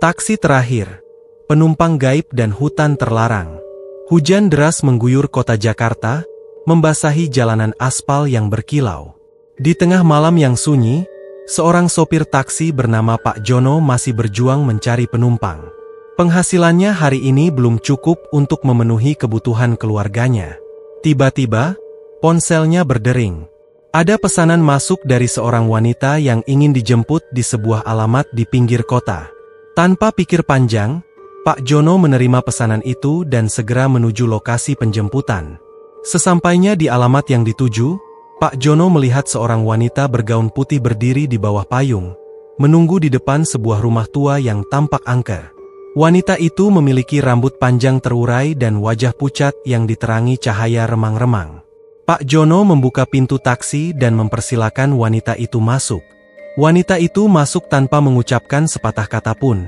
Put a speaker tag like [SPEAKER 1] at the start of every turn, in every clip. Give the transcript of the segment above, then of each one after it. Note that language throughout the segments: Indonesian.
[SPEAKER 1] Taksi terakhir, penumpang gaib dan hutan terlarang. Hujan deras mengguyur kota Jakarta, membasahi jalanan aspal yang berkilau. Di tengah malam yang sunyi, seorang sopir taksi bernama Pak Jono masih berjuang mencari penumpang. Penghasilannya hari ini belum cukup untuk memenuhi kebutuhan keluarganya. Tiba-tiba, ponselnya berdering. Ada pesanan masuk dari seorang wanita yang ingin dijemput di sebuah alamat di pinggir kota. Tanpa pikir panjang, Pak Jono menerima pesanan itu dan segera menuju lokasi penjemputan. Sesampainya di alamat yang dituju, Pak Jono melihat seorang wanita bergaun putih berdiri di bawah payung, menunggu di depan sebuah rumah tua yang tampak angker. Wanita itu memiliki rambut panjang terurai dan wajah pucat yang diterangi cahaya remang-remang. Pak Jono membuka pintu taksi dan mempersilakan wanita itu masuk. Wanita itu masuk tanpa mengucapkan sepatah kata pun,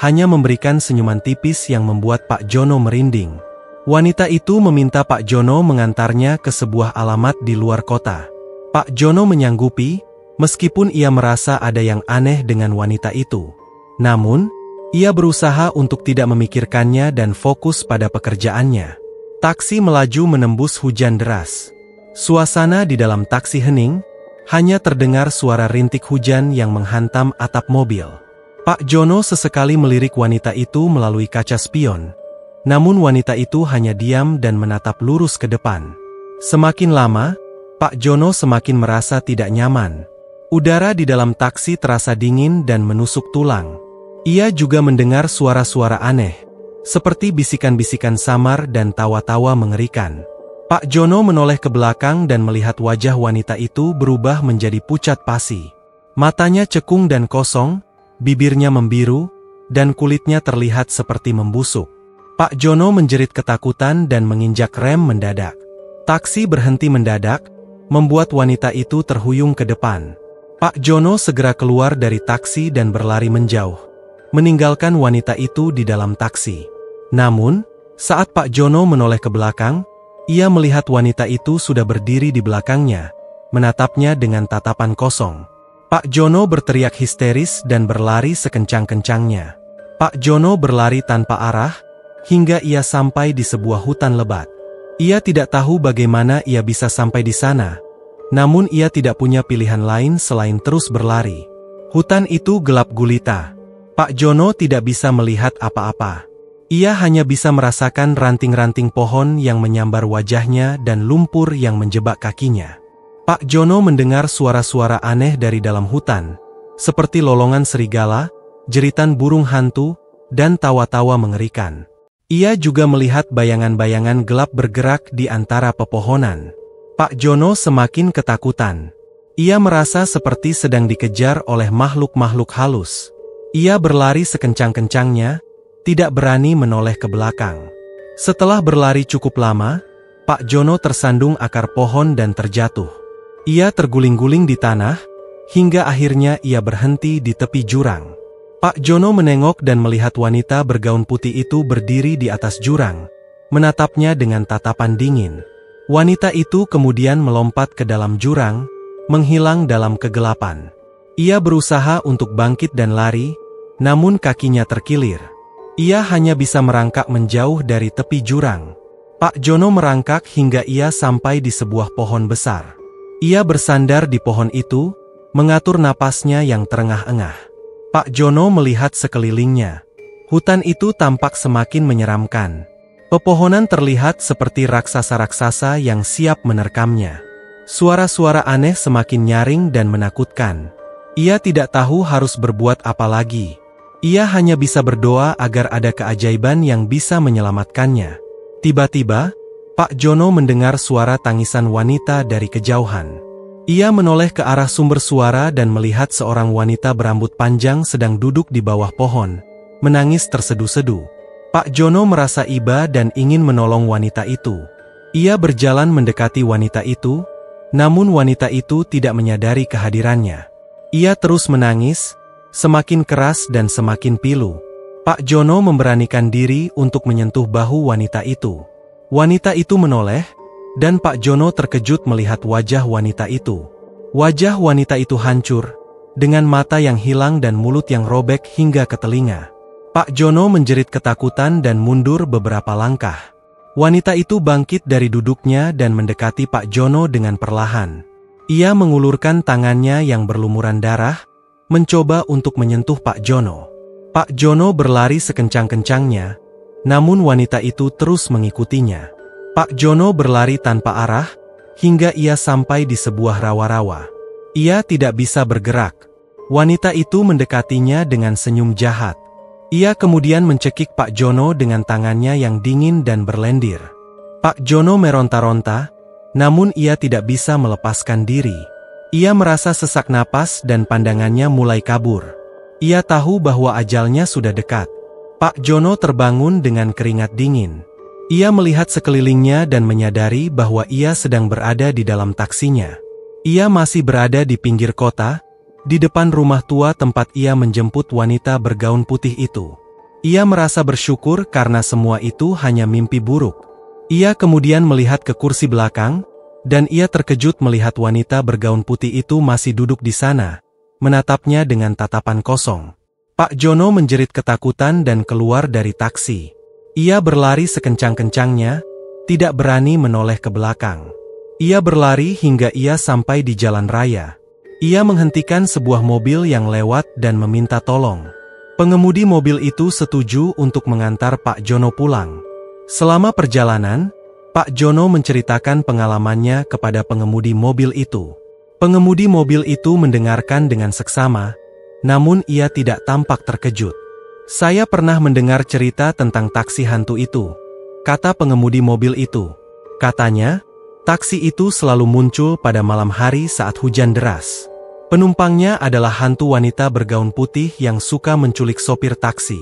[SPEAKER 1] hanya memberikan senyuman tipis yang membuat Pak Jono merinding. Wanita itu meminta Pak Jono mengantarnya ke sebuah alamat di luar kota. Pak Jono menyanggupi, meskipun ia merasa ada yang aneh dengan wanita itu. Namun, ia berusaha untuk tidak memikirkannya dan fokus pada pekerjaannya. Taksi melaju menembus hujan deras. Suasana di dalam taksi hening, hanya terdengar suara rintik hujan yang menghantam atap mobil. Pak Jono sesekali melirik wanita itu melalui kaca spion. Namun wanita itu hanya diam dan menatap lurus ke depan. Semakin lama, Pak Jono semakin merasa tidak nyaman. Udara di dalam taksi terasa dingin dan menusuk tulang. Ia juga mendengar suara-suara aneh, seperti bisikan-bisikan samar dan tawa-tawa mengerikan. Pak Jono menoleh ke belakang dan melihat wajah wanita itu berubah menjadi pucat pasi. Matanya cekung dan kosong, bibirnya membiru, dan kulitnya terlihat seperti membusuk. Pak Jono menjerit ketakutan dan menginjak rem mendadak. Taksi berhenti mendadak, membuat wanita itu terhuyung ke depan. Pak Jono segera keluar dari taksi dan berlari menjauh, meninggalkan wanita itu di dalam taksi. Namun, saat Pak Jono menoleh ke belakang, ia melihat wanita itu sudah berdiri di belakangnya, menatapnya dengan tatapan kosong. Pak Jono berteriak histeris dan berlari sekencang-kencangnya. Pak Jono berlari tanpa arah, hingga ia sampai di sebuah hutan lebat. Ia tidak tahu bagaimana ia bisa sampai di sana, namun ia tidak punya pilihan lain selain terus berlari. Hutan itu gelap gulita. Pak Jono tidak bisa melihat apa-apa. Ia hanya bisa merasakan ranting-ranting pohon yang menyambar wajahnya dan lumpur yang menjebak kakinya. Pak Jono mendengar suara-suara aneh dari dalam hutan, seperti lolongan serigala, jeritan burung hantu, dan tawa-tawa mengerikan. Ia juga melihat bayangan-bayangan gelap bergerak di antara pepohonan. Pak Jono semakin ketakutan. Ia merasa seperti sedang dikejar oleh makhluk-makhluk halus. Ia berlari sekencang-kencangnya, tidak berani menoleh ke belakang. Setelah berlari cukup lama, Pak Jono tersandung akar pohon dan terjatuh. Ia terguling-guling di tanah, hingga akhirnya ia berhenti di tepi jurang. Pak Jono menengok dan melihat wanita bergaun putih itu berdiri di atas jurang, menatapnya dengan tatapan dingin. Wanita itu kemudian melompat ke dalam jurang, menghilang dalam kegelapan. Ia berusaha untuk bangkit dan lari, namun kakinya terkilir. Ia hanya bisa merangkak menjauh dari tepi jurang. Pak Jono merangkak hingga ia sampai di sebuah pohon besar. Ia bersandar di pohon itu, mengatur napasnya yang terengah-engah. Pak Jono melihat sekelilingnya. Hutan itu tampak semakin menyeramkan. Pepohonan terlihat seperti raksasa-raksasa yang siap menerkamnya. Suara-suara aneh semakin nyaring dan menakutkan. Ia tidak tahu harus berbuat apa lagi. Ia hanya bisa berdoa agar ada keajaiban yang bisa menyelamatkannya. Tiba-tiba, Pak Jono mendengar suara tangisan wanita dari kejauhan. Ia menoleh ke arah sumber suara dan melihat seorang wanita berambut panjang sedang duduk di bawah pohon, menangis tersedu-sedu. Pak Jono merasa iba dan ingin menolong wanita itu. Ia berjalan mendekati wanita itu, namun wanita itu tidak menyadari kehadirannya. Ia terus menangis, semakin keras dan semakin pilu. Pak Jono memberanikan diri untuk menyentuh bahu wanita itu. Wanita itu menoleh, dan Pak Jono terkejut melihat wajah wanita itu. Wajah wanita itu hancur, dengan mata yang hilang dan mulut yang robek hingga ke telinga. Pak Jono menjerit ketakutan dan mundur beberapa langkah. Wanita itu bangkit dari duduknya dan mendekati Pak Jono dengan perlahan. Ia mengulurkan tangannya yang berlumuran darah, mencoba untuk menyentuh Pak Jono. Pak Jono berlari sekencang-kencangnya, namun wanita itu terus mengikutinya. Pak Jono berlari tanpa arah, hingga ia sampai di sebuah rawa-rawa. Ia tidak bisa bergerak. Wanita itu mendekatinya dengan senyum jahat. Ia kemudian mencekik Pak Jono dengan tangannya yang dingin dan berlendir. Pak Jono meronta-ronta, namun ia tidak bisa melepaskan diri. Ia merasa sesak napas dan pandangannya mulai kabur. Ia tahu bahwa ajalnya sudah dekat. Pak Jono terbangun dengan keringat dingin. Ia melihat sekelilingnya dan menyadari bahwa ia sedang berada di dalam taksinya. Ia masih berada di pinggir kota, di depan rumah tua tempat ia menjemput wanita bergaun putih itu. Ia merasa bersyukur karena semua itu hanya mimpi buruk. Ia kemudian melihat ke kursi belakang, dan ia terkejut melihat wanita bergaun putih itu masih duduk di sana, menatapnya dengan tatapan kosong. Pak Jono menjerit ketakutan dan keluar dari taksi. Ia berlari sekencang-kencangnya, tidak berani menoleh ke belakang. Ia berlari hingga ia sampai di jalan raya. Ia menghentikan sebuah mobil yang lewat dan meminta tolong. Pengemudi mobil itu setuju untuk mengantar Pak Jono pulang. Selama perjalanan, Pak Jono menceritakan pengalamannya kepada pengemudi mobil itu. Pengemudi mobil itu mendengarkan dengan seksama, namun ia tidak tampak terkejut. "Saya pernah mendengar cerita tentang taksi hantu itu," kata pengemudi mobil itu. Katanya, taksi itu selalu muncul pada malam hari saat hujan deras. Penumpangnya adalah hantu wanita bergaun putih yang suka menculik sopir taksi.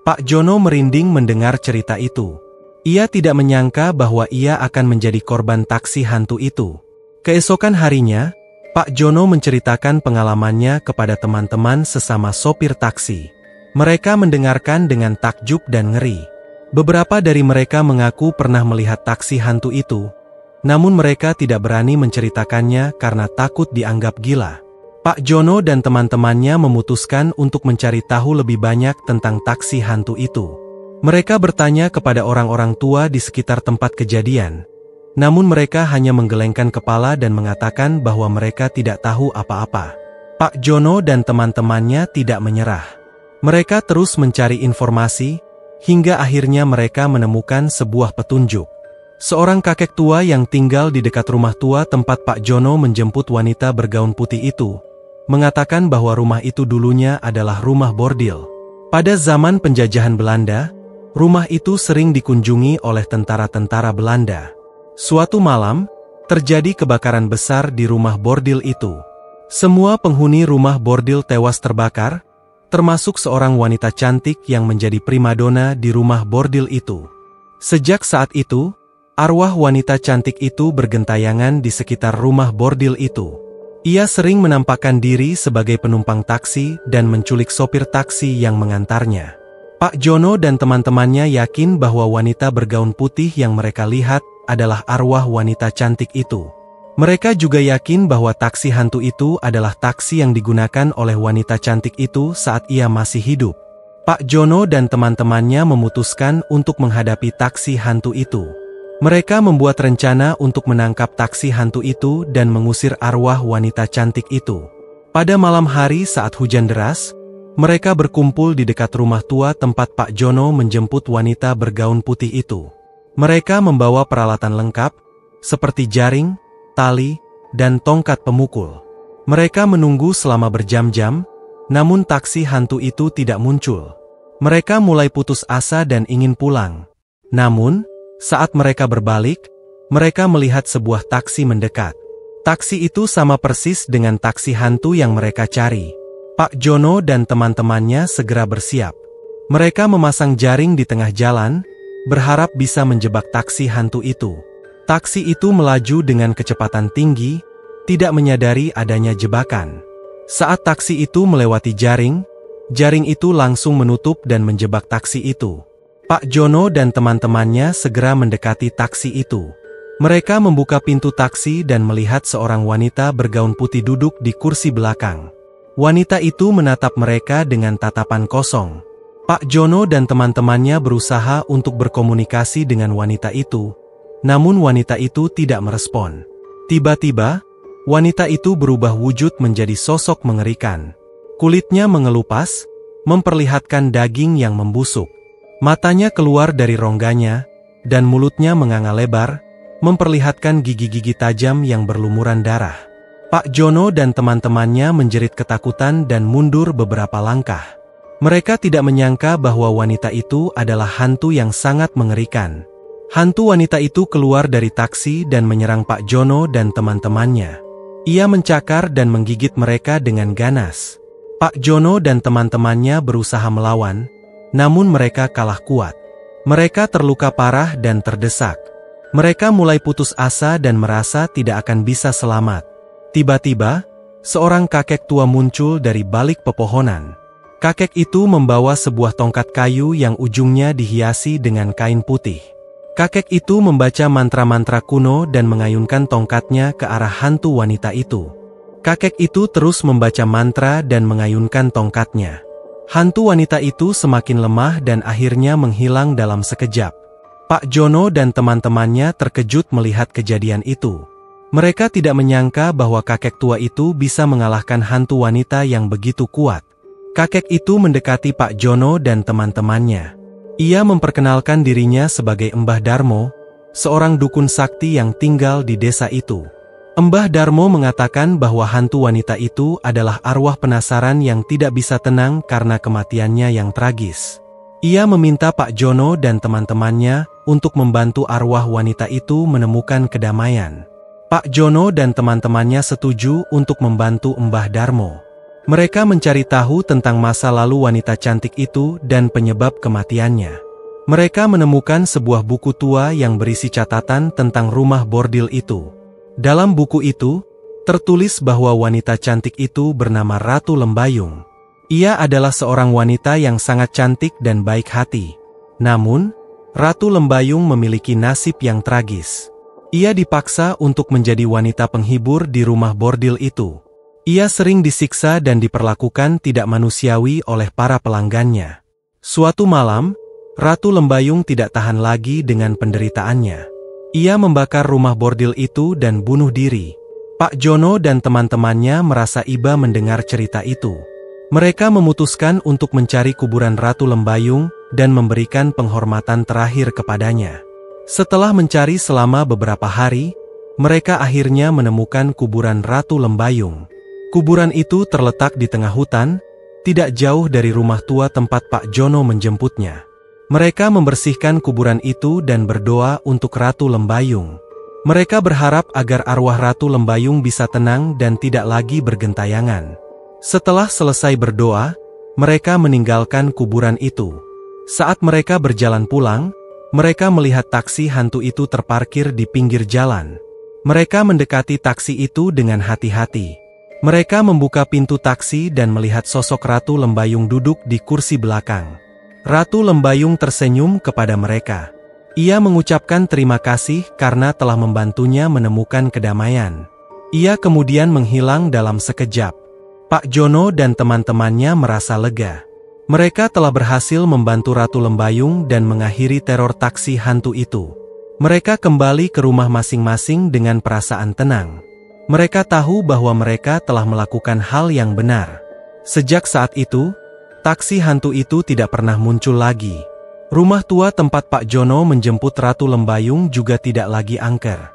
[SPEAKER 1] Pak Jono merinding mendengar cerita itu. Ia tidak menyangka bahwa ia akan menjadi korban taksi hantu itu. Keesokan harinya, Pak Jono menceritakan pengalamannya kepada teman-teman sesama sopir taksi. Mereka mendengarkan dengan takjub dan ngeri. Beberapa dari mereka mengaku pernah melihat taksi hantu itu, namun mereka tidak berani menceritakannya karena takut dianggap gila. Pak Jono dan teman-temannya memutuskan untuk mencari tahu lebih banyak tentang taksi hantu itu. Mereka bertanya kepada orang-orang tua di sekitar tempat kejadian, namun mereka hanya menggelengkan kepala dan mengatakan bahwa mereka tidak tahu apa-apa. Pak Jono dan teman-temannya tidak menyerah. Mereka terus mencari informasi, hingga akhirnya mereka menemukan sebuah petunjuk. Seorang kakek tua yang tinggal di dekat rumah tua tempat Pak Jono menjemput wanita bergaun putih itu, mengatakan bahwa rumah itu dulunya adalah rumah bordil. Pada zaman penjajahan Belanda, rumah itu sering dikunjungi oleh tentara-tentara Belanda. Suatu malam, terjadi kebakaran besar di rumah bordil itu. Semua penghuni rumah bordil tewas terbakar, termasuk seorang wanita cantik yang menjadi primadona di rumah bordil itu. Sejak saat itu, arwah wanita cantik itu bergentayangan di sekitar rumah bordil itu. Ia sering menampakkan diri sebagai penumpang taksi dan menculik sopir taksi yang mengantarnya. Pak Jono dan teman-temannya yakin bahwa wanita bergaun putih yang mereka lihat adalah arwah wanita cantik itu. Mereka juga yakin bahwa taksi hantu itu adalah taksi yang digunakan oleh wanita cantik itu saat ia masih hidup. Pak Jono dan teman-temannya memutuskan untuk menghadapi taksi hantu itu. Mereka membuat rencana untuk menangkap taksi hantu itu dan mengusir arwah wanita cantik itu. Pada malam hari saat hujan deras, mereka berkumpul di dekat rumah tua tempat Pak Jono menjemput wanita bergaun putih itu. Mereka membawa peralatan lengkap, seperti jaring, tali, dan tongkat pemukul. Mereka menunggu selama berjam-jam, namun taksi hantu itu tidak muncul. Mereka mulai putus asa dan ingin pulang. Namun, saat mereka berbalik, mereka melihat sebuah taksi mendekat. Taksi itu sama persis dengan taksi hantu yang mereka cari. Pak Jono dan teman-temannya segera bersiap. Mereka memasang jaring di tengah jalan, berharap bisa menjebak taksi hantu itu. Taksi itu melaju dengan kecepatan tinggi, tidak menyadari adanya jebakan. Saat taksi itu melewati jaring, jaring itu langsung menutup dan menjebak taksi itu. Pak Jono dan teman-temannya segera mendekati taksi itu. Mereka membuka pintu taksi dan melihat seorang wanita bergaun putih duduk di kursi belakang. Wanita itu menatap mereka dengan tatapan kosong. Pak Jono dan teman-temannya berusaha untuk berkomunikasi dengan wanita itu, namun wanita itu tidak merespon. Tiba-tiba, wanita itu berubah wujud menjadi sosok mengerikan. Kulitnya mengelupas, memperlihatkan daging yang membusuk. Matanya keluar dari rongganya, dan mulutnya menganga lebar, memperlihatkan gigi-gigi tajam yang berlumuran darah. Pak Jono dan teman-temannya menjerit ketakutan dan mundur beberapa langkah. Mereka tidak menyangka bahwa wanita itu adalah hantu yang sangat mengerikan. Hantu wanita itu keluar dari taksi dan menyerang Pak Jono dan teman-temannya. Ia mencakar dan menggigit mereka dengan ganas. Pak Jono dan teman-temannya berusaha melawan, namun mereka kalah kuat. Mereka terluka parah dan terdesak. Mereka mulai putus asa dan merasa tidak akan bisa selamat. Tiba-tiba, seorang kakek tua muncul dari balik pepohonan. Kakek itu membawa sebuah tongkat kayu yang ujungnya dihiasi dengan kain putih. Kakek itu membaca mantra-mantra kuno dan mengayunkan tongkatnya ke arah hantu wanita itu. Kakek itu terus membaca mantra dan mengayunkan tongkatnya. Hantu wanita itu semakin lemah dan akhirnya menghilang dalam sekejap. Pak Jono dan teman-temannya terkejut melihat kejadian itu. Mereka tidak menyangka bahwa kakek tua itu bisa mengalahkan hantu wanita yang begitu kuat. Kakek itu mendekati Pak Jono dan teman-temannya. Ia memperkenalkan dirinya sebagai Mbah Darmo, seorang dukun sakti yang tinggal di desa itu. Mbah Darmo mengatakan bahwa hantu wanita itu adalah arwah penasaran yang tidak bisa tenang karena kematiannya yang tragis. Ia meminta Pak Jono dan teman-temannya untuk membantu arwah wanita itu menemukan kedamaian. Pak Jono dan teman-temannya setuju untuk membantu Mbah Darmo. Mereka mencari tahu tentang masa lalu wanita cantik itu dan penyebab kematiannya. Mereka menemukan sebuah buku tua yang berisi catatan tentang rumah bordil itu. Dalam buku itu, tertulis bahwa wanita cantik itu bernama Ratu Lembayung. Ia adalah seorang wanita yang sangat cantik dan baik hati. Namun, Ratu Lembayung memiliki nasib yang tragis. Ia dipaksa untuk menjadi wanita penghibur di rumah bordil itu. Ia sering disiksa dan diperlakukan tidak manusiawi oleh para pelanggannya. Suatu malam, Ratu Lembayung tidak tahan lagi dengan penderitaannya. Ia membakar rumah bordil itu dan bunuh diri. Pak Jono dan teman-temannya merasa iba mendengar cerita itu. Mereka memutuskan untuk mencari kuburan Ratu Lembayung dan memberikan penghormatan terakhir kepadanya. Setelah mencari selama beberapa hari, mereka akhirnya menemukan kuburan Ratu Lembayung. Kuburan itu terletak di tengah hutan, tidak jauh dari rumah tua tempat Pak Jono menjemputnya. Mereka membersihkan kuburan itu dan berdoa untuk Ratu Lembayung. Mereka berharap agar arwah Ratu Lembayung bisa tenang dan tidak lagi bergentayangan. Setelah selesai berdoa, mereka meninggalkan kuburan itu. Saat mereka berjalan pulang, mereka melihat taksi hantu itu terparkir di pinggir jalan. Mereka mendekati taksi itu dengan hati-hati. Mereka membuka pintu taksi dan melihat sosok Ratu Lembayung duduk di kursi belakang. Ratu Lembayung tersenyum kepada mereka. Ia mengucapkan terima kasih karena telah membantunya menemukan kedamaian. Ia kemudian menghilang dalam sekejap. Pak Jono dan teman-temannya merasa lega. Mereka telah berhasil membantu Ratu Lembayung dan mengakhiri teror taksi hantu itu. Mereka kembali ke rumah masing-masing dengan perasaan tenang. Mereka tahu bahwa mereka telah melakukan hal yang benar. Sejak saat itu, taksi hantu itu tidak pernah muncul lagi. Rumah tua tempat Pak Jono menjemput Ratu Lembayung juga tidak lagi angker.